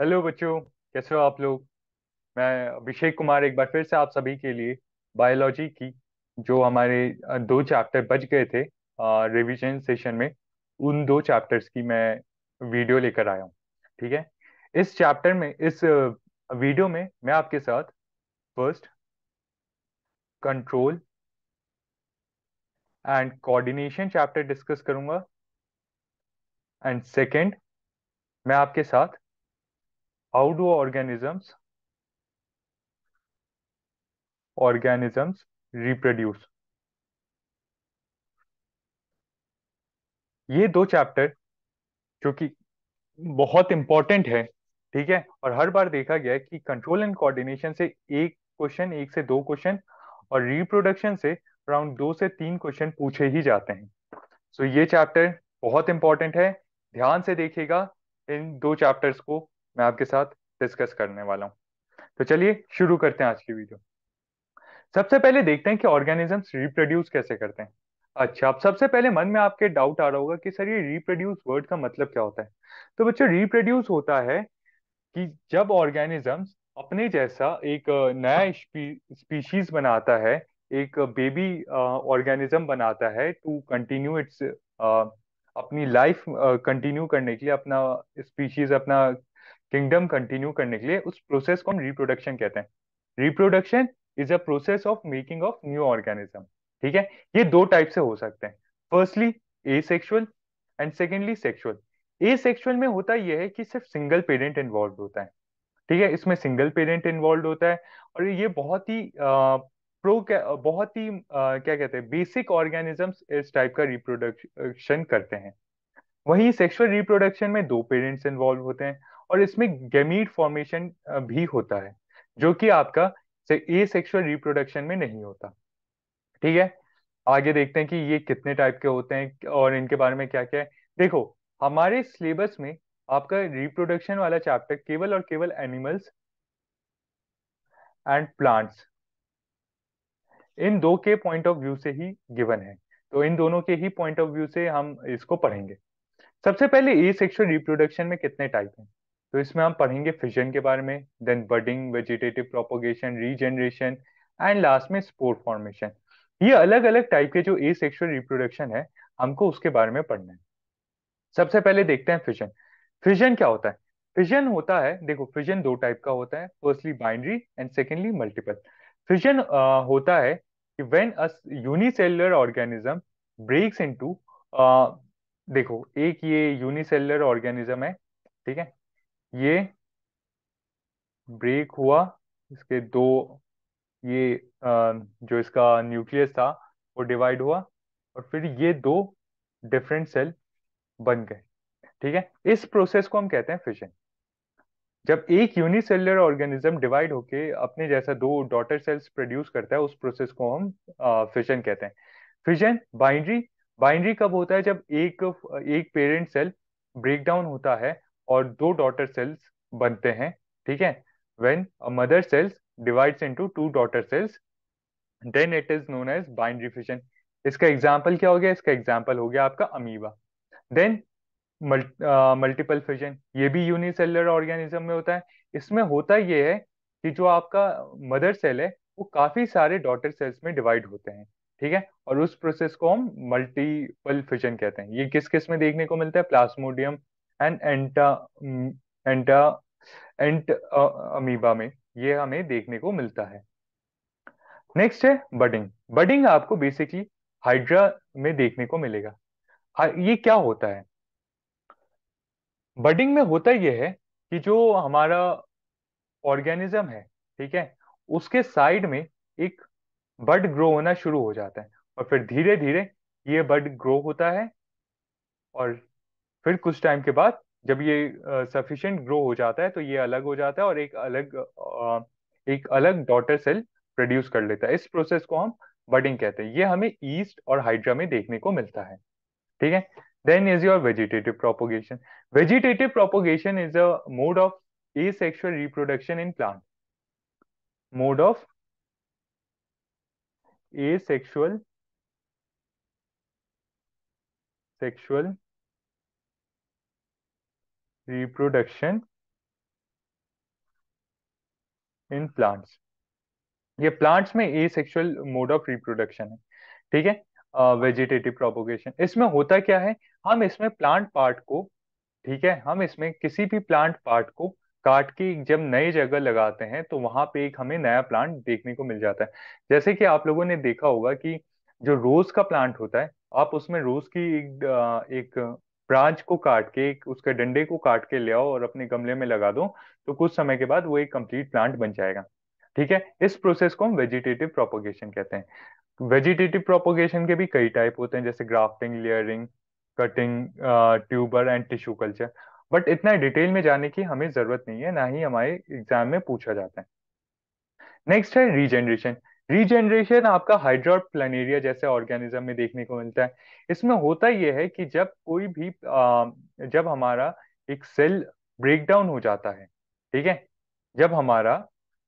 Hello बच्चों, कैसे हो आप लोग। मैं अभिषेक कुमार एक बार फिर से आप सभी के लिए बायोलॉजी की जो हमारे दो चैप्टर बच गए थे रिवीजन सेशन में, उन दो चैप्टर्स की मैं वीडियो लेकर आया हूँ। ठीक है। इस चैप्टर में इस वीडियो में मैं आपके साथ first control and coordination chapter discuss करूंगा। एंड सेकंड, मैं आपके साथ हाउ डू ऑर्गेनिजम्स रिप्रोड्यूस, ये दो चैप्टर जो कि बहुत इंपॉर्टेंट है। ठीक है। और हर बार देखा गया है कि कंट्रोल एंड कोऑर्डिनेशन से एक क्वेश्चन, एक से दो क्वेश्चन, और रिप्रोडक्शन से अराउंड दो से तीन क्वेश्चन पूछे ही जाते हैं। सो ये चैप्टर बहुत इंपॉर्टेंट है। ध्यान से देखिएगा। इन दो चैप्टर्स को मैं आपके साथ डिस्कस करने वाला हूँ। तो चलिए शुरू करते हैं आज की वीडियो। सबसे पहले देखते हैं कि ऑर्गेनिजम्स रिप्रोड्यूस कैसे करते हैं। अच्छा, अब सबसे पहले मन में आपके डाउट आ रहा होगा कि सर ये रिप्रोड्यूस वर्ड का मतलब क्या होता है। तो बच्चों, रिप्रोड्यूस होता है कि जब ऑर्गेनिजम्स अपने जैसा एक नया स्पीशीज बनाता है, एक बेबी ऑर्गेनिज्म बनाता है टू कंटिन्यू इट्स अपनी लाइफ कंटिन्यू करने के लिए, अपना स्पीशीज, अपना किंगडम कंटिन्यू करने के लिए, उस प्रोसेस को हम रिप्रोडक्शन कहते हैं। Reproduction is a process of making of new organism. ठीक है। ये दो टाइप से हो सकते हैं। Firstly asexual and secondly sexual. Asexual में होता यह है कि सिर्फ सिंगल पेरेंट इन्वॉल्व होता है। ठीक है, इसमें सिंगल पेरेंट इन्वॉल्व होता है। और ये बहुत ही बहुत ही क्या कहते हैं, बेसिक ऑर्गेनिजम्स इस टाइप का रिप्रोडक्शन करते हैं। वहीं सेक्सुअल रिप्रोडक्शन में दो पेरेंट्स इन्वॉल्व होते हैं, और इसमें गैमीट फॉर्मेशन भी होता है, जो कि आपका ए सेक्सुअल रिप्रोडक्शन में नहीं होता। ठीक है। आगे देखते हैं कि ये कितने टाइप के होते हैं और इनके बारे में क्या क्या है। देखो, हमारे सिलेबस में आपका रिप्रोडक्शन वाला चैप्टर केवल और केवल एनिमल्स एंड प्लांट्स, इन दो के पॉइंट ऑफ व्यू से ही गिवन है। तो इन दोनों के ही पॉइंट ऑफ व्यू से हम इसको पढ़ेंगे। सबसे पहले ए सेक्सुअल रिप्रोडक्शन में कितने टाइप हैं। तो इसमें हम पढ़ेंगे फिजन के बारे में, then budding, vegetative propagation, regeneration, and last में स्पोर फॉर्मेशन। ये अलग अलग टाइप के जो ए सेक्सुअल रिप्रोडक्शन है, हमको उसके बारे में पढ़ना है। सबसे पहले देखते हैं फिजन। फिजन क्या होता है। फिजन होता है, देखो, फिजन दो टाइप का होता है, firstly binary and secondly multiple. Fission होता है कि when a unicellular organism breaks into, देखो, एक ये यूनिसेलुलर ऑर्गेनिज्म है। ठीक है। ये ब्रेक हुआ, इसके दो, ये जो इसका न्यूक्लियस था वो डिवाइड हुआ, और फिर ये दो डिफरेंट सेल बन गए। ठीक है। इस प्रोसेस को हम कहते हैं फिशन। जब एक यूनिसेलुलर ऑर्गेनिज्म डिवाइड होके अपने जैसा दो डॉटर सेल्स प्रोड्यूस करता है, उस प्रोसेस को हम फिशन कहते हैं। फिशन बाइनरी, बाइनरी कब होता है, जब एक एक पेरेंट सेल ब्रेक डाउन होता है और दो डॉटर सेल्स बनते हैं। ठीक है। When mother cells divides into two daughter cells, then it is known as binary fission. इसका एग्जांपल क्या हो गया, इसका एग्जांपल हो गया आपका अमीबा। देन मल्टीपल फिजन, ये भी यूनिसेलुलर ऑर्गेनिज्म में होता है। इसमें होता ये है कि जो आपका मदर सेल है वो काफी सारे डॉटर सेल्स में डिवाइड होते हैं। ठीक है। और उस प्रोसेस को हम मल्टीपल फिजन कहते हैं। ये किस किस में देखने को मिलता है, प्लाज्मोडियम एंड एंटा एंट अमीबा में ये हमें देखने को मिलता है। नेक्स्ट है बडिंग। बडिंग आपको बेसिकली हाइड्रा में देखने को मिलेगा। ये क्या होता है। बडिंग में होता यह है कि जो हमारा ऑर्गेनिज्म है, ठीक है, उसके साइड में एक बड ग्रो होना शुरू हो जाता है, और फिर धीरे धीरे ये बड ग्रो होता है, और फिर कुछ टाइम के बाद जब ये सफिशिएंट ग्रो हो जाता है तो ये अलग हो जाता है और एक अलग डॉटर सेल प्रोड्यूस कर लेता है। इस प्रोसेस को हम बडिंग कहते हैं। ये हमें ईस्ट और हाइड्रा में देखने को मिलता है। ठीक है। Then is your vegetative propagation. Vegetative propagation is a mode of asexual reproduction in plant, mode of asexual sexual reproduction in plants. ये प्लांट्स में asexual mode of reproduction है, ठीक है। वेजिटेटिव प्रोपोगेशन, इसमें होता क्या है, हम इसमें प्लांट पार्ट को, ठीक है, हम इसमें किसी भी प्लांट पार्ट को काट के जब नई जगह लगाते हैं तो वहां पे एक हमें नया प्लांट देखने को मिल जाता है। जैसे कि आप लोगों ने देखा होगा कि जो रोज का प्लांट होता है, आप उसमें रोज की एक ब्रांच को काट के, एक उसके डंडे को काट के ले आओ और अपने गमले में लगा दो, तो कुछ समय के बाद वो एक कंप्लीट प्लांट बन जाएगा, ठीक है। इस प्रोसेस को हम वेजिटेटिव प्रोपोगेशन कहते हैं। वेजिटेटिव प्रोपोगेशन के भी कई टाइप होते हैं, जैसे grafting, layering, cutting, tuber and tissue culture. But इतना डिटेल में जाने की हमें जरूरत नहीं है, ना ही हमारे एग्जाम में पूछा जाता है। नेक्स्ट है रीजनरेशन। रीजनरेशन आपका हाइड्रा और प्लानेरिया जैसे ऑर्गेनिज्म में देखने को मिलता है। इसमें होता यह है कि जब कोई भी जब हमारा एक सेल ब्रेक डाउन हो जाता है, ठीक है, जब हमारा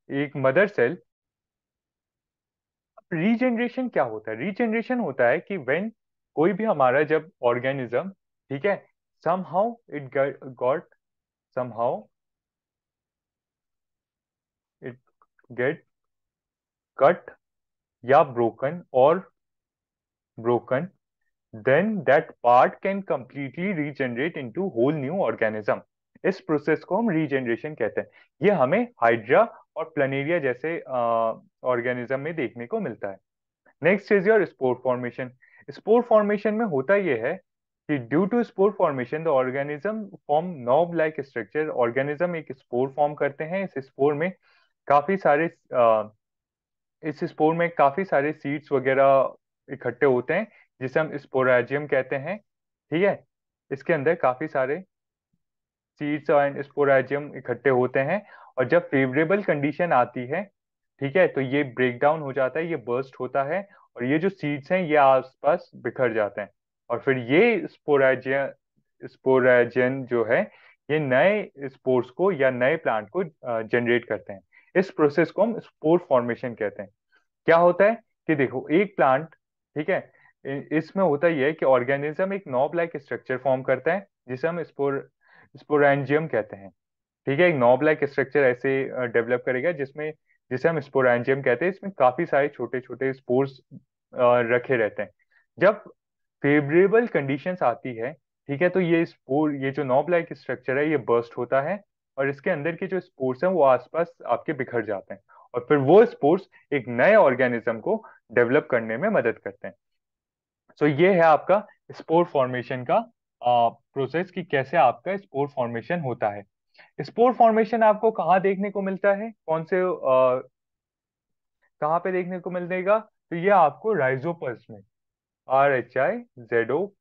एक मदर सेल, रीजनरेशन क्या होता है, रीजनरेशन होता है कि व्हेन कोई भी हमारा जब ऑर्गेनिज्म, ठीक है, somehow it got somehow it get cut या broken, then that part can completely regenerate into whole new organism। इस प्रोसेस को हम रीजनरेशन कहते हैं। ये हमें हाइड्रा और प्लानेरिया जैसे ऑर्गेनिज्म में देखने को मिलता है। Next is your spore formation. Spore formation में होता यह है कि due to spore formation the organism form knob like structure. Organism एक स्पोर फॉर्म करते हैं। इस स्पोर में काफी सारे इस स्पोर में काफी सारे सीड्स वगैरह इकट्ठे होते हैं, जिसे हम स्पोराजियम कहते हैं, ठीक है। इसके अंदर काफी सारे सीड्स एंड स्पोराजियम इकट्ठे होते हैं, और जब फेवरेबल कंडीशन आती है, ठीक है, तो ये ब्रेक डाउन हो जाता है, ये बर्स्ट होता है, और ये जो सीड्स हैं ये आसपास बिखर जाते हैं, और फिर ये स्पोराजियन जो है, ये नए स्पोर्स को या नए प्लांट को जनरेट करते हैं। इस प्रोसेस को हम स्पोर फॉर्मेशन कहते हैं। क्या होता है कि देखो एक प्लांट, ठीक है, इसमें होता यह है कि ऑर्गेनिज्म एक नॉब लाइक स्ट्रक्चर फॉर्म करता है, जिसे हम स्पोरेंजियम कहते हैं, ठीक है। एक नॉब लाइक स्ट्रक्चर ऐसे डेवलप करेगा जिसमें, जिसे हम स्पोरेंजियम कहते हैं। इसमें काफी सारे छोटे छोटे स्पोर्स रखे रहते हैं। जब फेवरेबल कंडीशंस आती है, ठीक है, तो ये स्पोर, ये जो नॉब लाइक स्ट्रक्चर है, ये बर्स्ट होता है, और इसके अंदर के जो स्पोर्स हैं वो आसपास आपके बिखर जाते हैं, और फिर वो स्पोर्स एक नए ऑर्गेनिज्म को डेवलप करने में मदद करते हैं। सो ये है आपका स्पोर फॉर्मेशन का प्रोसेस, कि कैसे आपका स्पोर फॉर्मेशन होता है। स्पोर फॉर्मेशन आपको कहाँ देखने को मिलता है, कौन से कहाँ पे देखने को मिलेगा, तो ये आपको राइजोपस में, RHIZOPUS,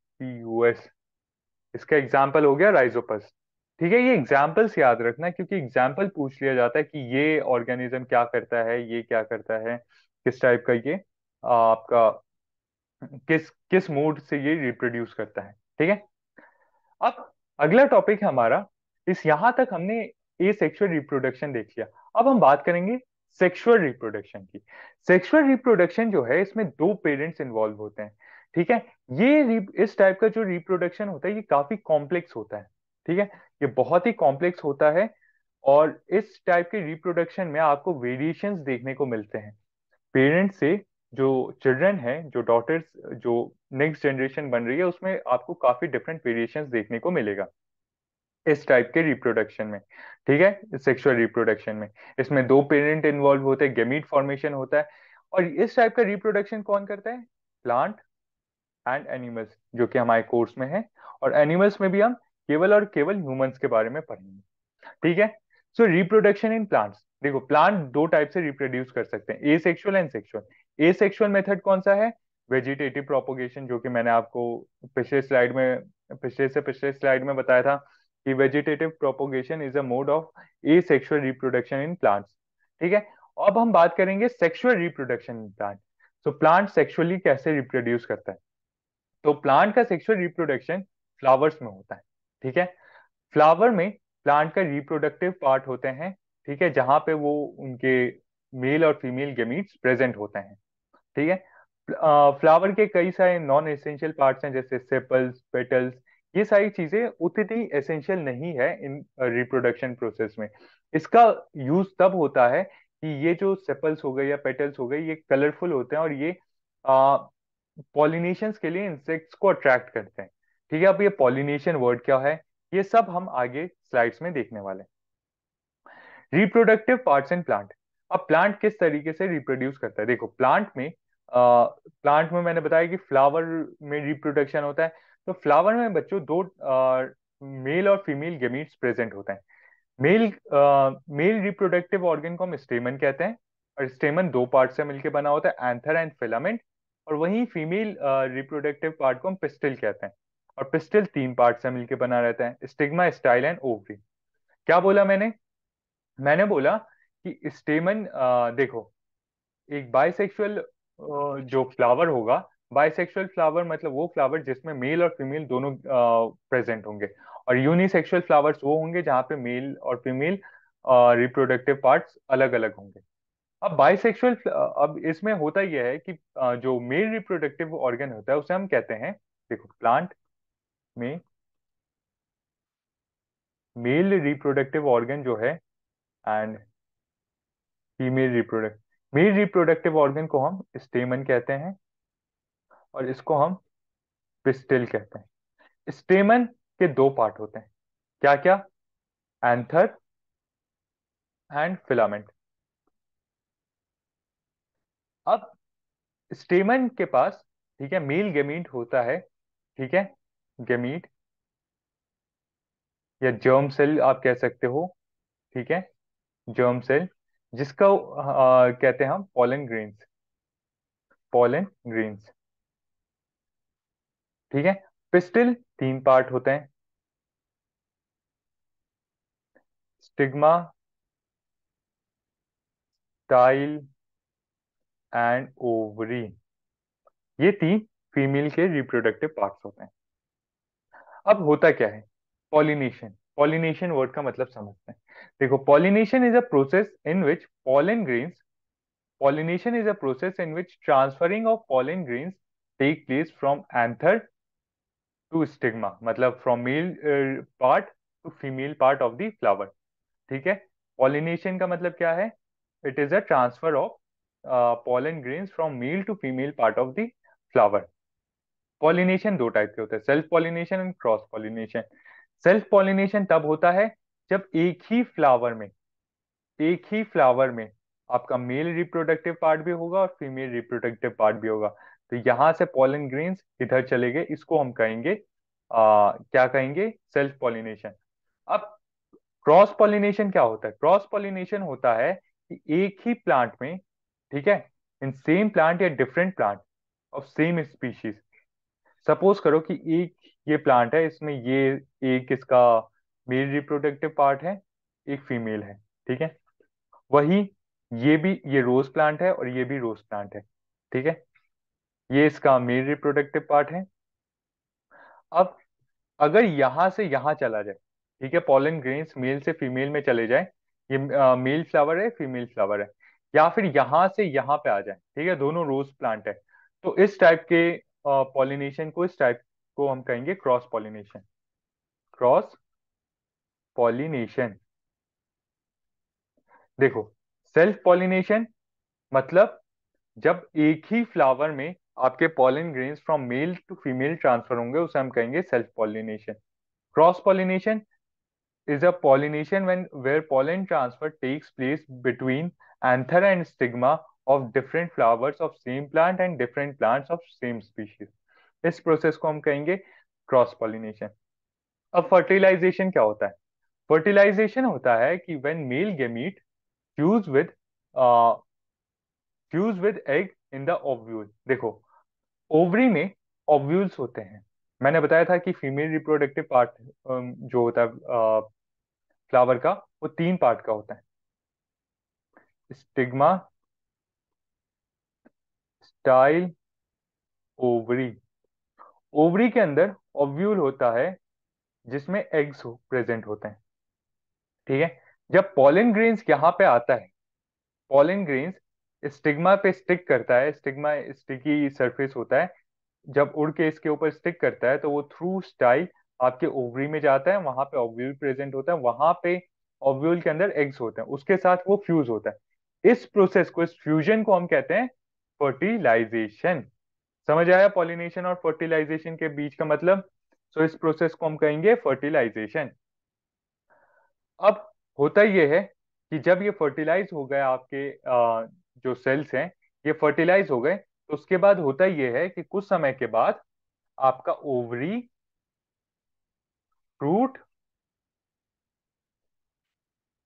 इसका एग्जाम्पल हो गया राइजोपस, ठीक है। ये एग्जाम्पल्स याद रखना, क्योंकि एग्जाम्पल पूछ लिया जाता है कि ये ऑर्गेनिज्म क्या करता है, ये क्या करता है, किस टाइप का ये आपका किस किस मोड से ये रिप्रोड्यूस करता है, ठीक है। अब अगला टॉपिक है हमारा, इस यहां तक हमने ए सेक्सुअल रिप्रोडक्शन देख लिया। अब हम बात करेंगे सेक्सुअल रिप्रोडक्शन की। सेक्सुअल रिप्रोडक्शन जो है, इसमें दो पेरेंट्स इन्वॉल्व होते हैं, ठीक है। इस टाइप का जो रिप्रोडक्शन होता है, ये काफी कॉम्प्लेक्स होता है, ठीक है, ये बहुत ही कॉम्प्लेक्स होता है, और इस टाइप के रिप्रोडक्शन में आपको वेरिएशंस देखने को मिलते हैं। पेरेंट्स से जो चिल्ड्रन है, जो डॉटर्स, जो नेक्स्ट जनरेशन बन रही है, उसमें आपको काफी डिफरेंट वेरिएशंस देखने को मिलेगा इस टाइप के रिप्रोडक्शन में, ठीक है, सेक्सुअल रिप्रोडक्शन में। इसमें दो पेरेंट इन्वॉल्व होते हैं, गेमीट फॉर्मेशन होता है, और इस टाइप का रिप्रोडक्शन कौन करता है, प्लांट एंड एनिमल्स, जो कि हमारे कोर्स में है। और एनिमल्स में भी हम केवल और केवल ह्यूमंस के बारे में पढ़ेंगे, ठीक है। सो रिप्रोडक्शन इन प्लांट्स, देखो प्लांट दो टाइप से रिप्रोड्यूस कर सकते हैं, ए sexual and sexual. A sexual method कौन सा है, वेजिटेटिव प्रोपोगेशन, जो कि मैंने आपको पिछले से पिछले स्लाइड में बताया था कि vegetative propagation is a mode of A sexual reproduction in plants, ठीक है। अब हम बात करेंगे sexual reproduction in plant. So plant sexually कैसे रिप्रोड्यूस करता है, तो प्लांट का सेक्सुअल रिप्रोडक्शन फ्लावर्स में होता है, ठीक है। फ्लावर में प्लांट का रिप्रोडक्टिव पार्ट होते हैं, ठीक है, जहां पे वो उनके मेल और फीमेल गेमीट्स प्रेजेंट होते हैं, ठीक है। फ्लावर के कई सारे नॉन एसेंशियल पार्ट्स हैं, जैसे सेपल्स, पेटल्स। ये सारी चीजें उतनी एसेंशियल नहीं है इन रिप्रोडक्शन प्रोसेस में। इसका यूज तब होता है कि ये जो सेपल्स हो गए या पेटल्स हो गए ये कलरफुल होते हैं और ये पॉलिनेशंस के लिए इंसेक्ट्स को अट्रैक्ट करते हैं। ठीक है, अब ये पॉलिनेशन वर्ड क्या है, ये सब हम आगे स्लाइड्स में देखने वाले हैं। Reproductive parts in plant. अब प्लांट किस तरीके से रिप्रोड्यूस करता है, देखो प्लांट में मैंने बताया कि फ्लावर में रिप्रोडक्शन होता है। तो फ्लावर में बच्चों दो मेल और फीमेल गेमीट्स प्रेजेंट होते हैं। मेल मेल रिप्रोडक्टिव ऑर्गन को हम स्टेमन कहते हैं, और स्टेमन दो पार्ट से मिलकर बना होता है, एंथर एंड फिलामेंट। और वहीं फीमेल रिप्रोडक्टिव पार्ट को हम पिस्टिल कहते हैं, और पिस्टिल तीन पार्ट से मिलकर बना रहता है, स्टिग्मा, स्टाइल एंड ओवरी। क्या बोला मैंने, मैंने बोला कि स्टेमन, देखो, एक बाइसेक्सुअल जो फ्लावर होगा, बाइसेक्सुअल फ्लावर मतलब वो फ्लावर जिसमें मेल और फीमेल दोनों प्रेजेंट होंगे, और यूनिसेक्सुअल फ्लावर्स वो होंगे जहाँ पे मेल और फीमेल रिप्रोडक्टिव पार्ट्स अलग अलग होंगे। अब बाइसेक्सुअल, अब इसमें होता यह है कि जो मेल रिप्रोडक्टिव ऑर्गन होता है उसे हम कहते हैं, देखो प्लांट में मेल रिप्रोडक्टिव ऑर्गन जो है and female reproduct male reproductive organ को हम स्टेमन कहते हैं, और इसको हम पिस्टिल कहते हैं। स्टेमन के दो पार्ट होते हैं, क्या क्या, एंथर एंड फिलामेंट। अब स्टेमन के पास, ठीक है, मेल गेमीट होता है, ठीक है, गेमीट या जर्म सेल आप कह सकते हो, ठीक है, जर्म सेल, जिसका कहते हैं हम पोलन ग्रेन्स, पोलन ग्रेन्स, ठीक है। पिस्टिल तीन पार्ट होते हैं, स्टिग्मा, स्टाइल एंड ओवरी, ये तीन फीमेल के रिप्रोडक्टिव पार्ट्स होते हैं। अब होता क्या है, पॉलिनेशन, पॉलिनेशन वर्ड का मतलब समझते हैं। देखो, pollination is a process in which pollen grains pollination is a process in which transferring of pollen grains take place from anther to stigma, मतलब from male part to female part of the flower. ठीक है, pollination का मतलब क्या है, it is a transfer of pollen grains from male to female part of the flower. Pollination दो type के होते हैं, self pollination and cross pollination. Self pollination तब होता है जब एक ही फ्लावर में आपका मेल रिप्रोडक्टिव पार्ट भी होगा और फीमेल रिप्रोडक्टिव पार्ट भी होगा। तो यहां से पॉलन ग्रेन्स इधर चले गए, इसको हम कहेंगे क्या कहेंगे, सेल्फ पॉलिनेशन। अब क्रॉस पॉलिनेशन क्या होता है, क्रॉस पॉलिनेशन होता है कि एक ही प्लांट में, ठीक है, इन सेम प्लांट या different plant of same species, suppose करो कि एक ये प्लांट है, इसमें ये एक इसका मेल रिप्रोडक्टिव पार्ट है, एक फीमेल है, ठीक है। वही ये भी, ये रोज प्लांट है और ये भी रोज प्लांट है, ठीक है, ये इसका मेल रिप्रोडक्टिव पार्ट है। अब अगर यहां से यहां चला जाए, ठीक है, पॉलन ग्रेन्स मेल से फीमेल में चले जाए, ये मेल फ्लावर है, फीमेल फ्लावर है, या फिर यहां से यहां पे आ जाए, ठीक है, दोनों रोज प्लांट है, तो इस टाइप के पॉलिनेशन को, इस टाइप को हम कहेंगे क्रॉस पॉलिनेशन। क्रॉस पॉलिनेशन, देखो, सेल्फ पॉलिनेशन मतलब जब एक ही फ्लावर में आपके pollen grains from male to female transfer होंगे, उसे हम कहेंगे self pollination. Cross pollination is a pollination when where pollen transfer takes place between anther and stigma of different flowers of same plant and different plants of same species। इस process को हम कहेंगे cross pollination. अब fertilisation क्या होता है, fertilisation होता है कि when male gamete fuse with uh, fuse with egg in the ovule। देखो, ओवरी में ओव्यूल्स होते हैं, मैंने बताया था कि फीमेल रिप्रोडक्टिव पार्ट जो होता है फ्लावर का, वो तीन पार्ट का होता है, स्टिग्मा, स्टाइल, ओवरी। ओवरी के अंदर ओव्यूल होता है जिसमें एग्स प्रेजेंट होते हैं, ठीक है। जब पॉलन ग्रेन्स यहाँ पे आता है, पॉलन ग्रेन्स स्टिग्मा पे स्टिक करता है, स्टिग्मा स्टिकी सरफेस होता है, जब उड़ के इसके ऊपर स्टिक करता है तो वो थ्रू स्टाइल आपके ओवरी में जाता है, वहां पे ओव्यूल प्रेजेंट होता है, वहां पे ओव्यूल के अंदर एग्स होते हैं, उसके साथ वो फ्यूज होता है। इस प्रोसेस को, इस फ्यूजन को हम कहते हैं फर्टिलाइजेशन। समझ आया पॉलिनेशन और फर्टिलाइजेशन के बीच का मतलब? सो इस प्रोसेस को हम कहेंगे फर्टिलाइजेशन। अब होता ये है कि जब ये फर्टिलाइज हो गए आपके जो सेल्स हैं, ये फर्टिलाइज हो गए, तो उसके बाद होता ये है कि कुछ समय के बाद आपका ovary, fruit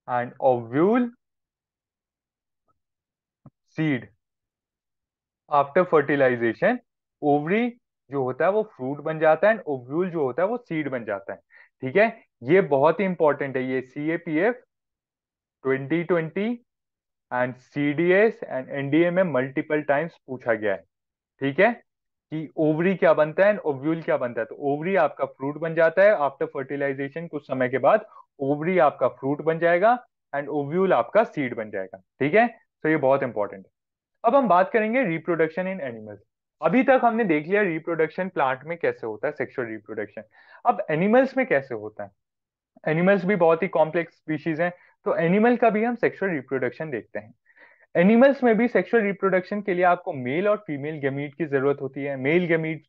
and ovule, seed. After fertilization ovary जो होता है वो फ्रूट बन जाता है, एंड ओव्यूल जो होता है वो सीड बन जाता है। ठीक है, ये बहुत ही इंपॉर्टेंट है, ये CAPF 2020 and CDS and NDA में मल्टीपल टाइम्स पूछा गया है। ठीक है, कि ओवरी क्या बनता है एंड ओव्यूल क्या बनता है। तो ओवरी आपका फ्रूट बन जाता है आफ्टर फर्टिलाइजेशन, कुछ समय के बाद ओवरी आपका फ्रूट बन जाएगा एंड ओव्यूल आपका सीड बन जाएगा। ठीक है, तो ये बहुत इंपॉर्टेंट है। अब हम बात करेंगे रिप्रोडक्शन इन एनिमल्स। अभी तक हमने देख लिया रिप्रोडक्शन प्लांट में कैसे होता है, सेक्सुअल रिप्रोडक्शन। अब एनिमल्स में कैसे होता है? एनिमल्स भी बहुत ही कॉम्प्लेक्स स्पीशीज हैं, तो एनिमल का भी हम सेक्सुअल रिप्रोडक्शन देखते हैं। एनिमल्स में भी सेक्सुअल रिप्रोडक्शन के लिए आपको मेल और फीमेल गैमीट की जरूरत होती है। Male gamete